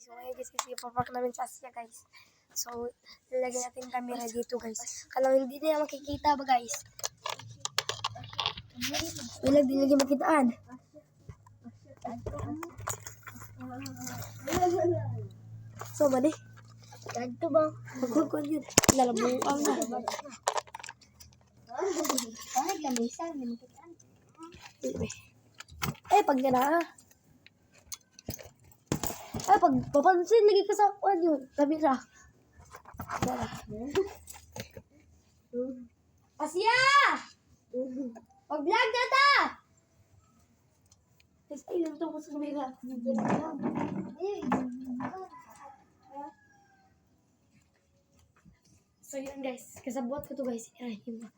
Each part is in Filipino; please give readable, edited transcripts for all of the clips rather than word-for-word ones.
So, ngayon guys, kasi ipapark namin sa Asia, guys. So, lalagyan natin camera dito, guys. Kalau hindi nila makikita ba, guys? Wala, di lagi makitaan. So, mali. Ganto ba? Magkukuan yun. Nalabuang na. Naglamisa, hindi makitaan. Pag gana. Pag papansin, lagi ka sa kuan yun. Kamera. Asya! Pag-vlog na ta! Guys, ay, nandito ko sa kamera. So, yun guys. Kasabot ko to guys. Ay, yun ba?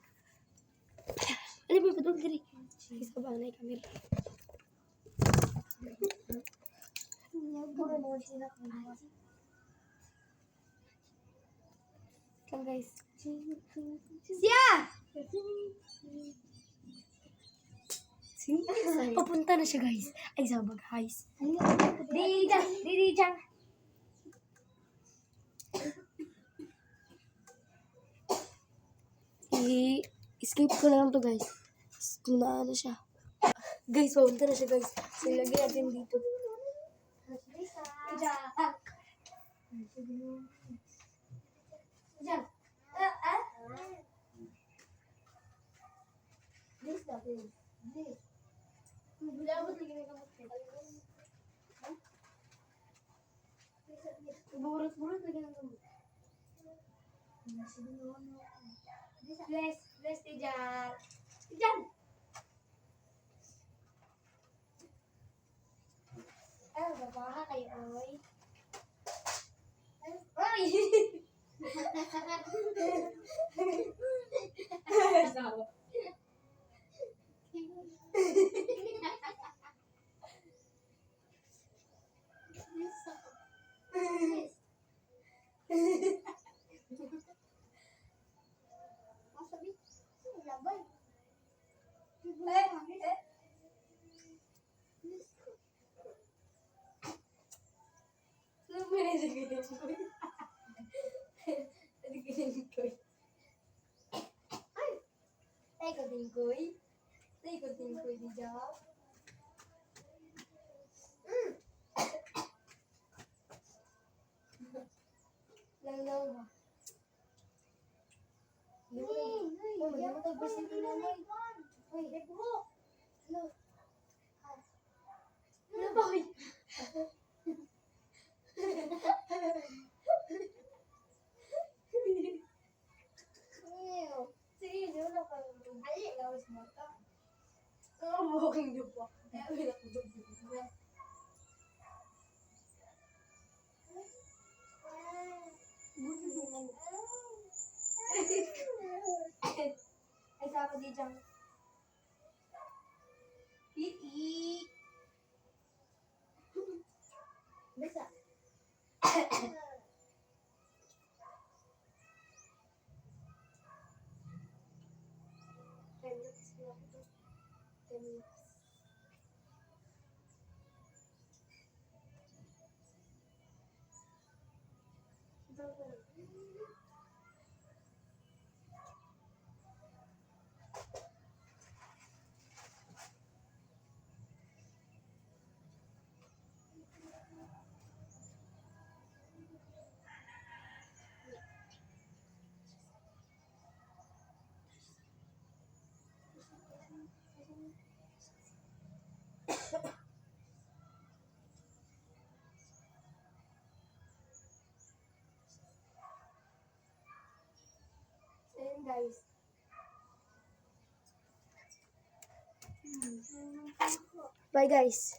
Alam mo, patulog diri. Kasabang na yung kamera. Come guys. Siya! Papunta na siya guys. Ay, sabag guys. Didi dyan. I-escape ko na lang to guys. Kung na siya. Guys, papunta na siya guys. So, lagyan natin dito. Burat-burat lagi ng gamot. Bless, Tijan. Tijan! Ay, babaha kayo, oy. Ay! Tingkoy di jawab. Lang ba? Maganda to bersih na nay. Hoy, debo. Hello. Hello boy. Sige, wala pa. Ali, lawas mata. Buking niyo po. Kaya wala po doon. Ay, sapa di dyan. Piti. Bisa. Guys. Bye guys.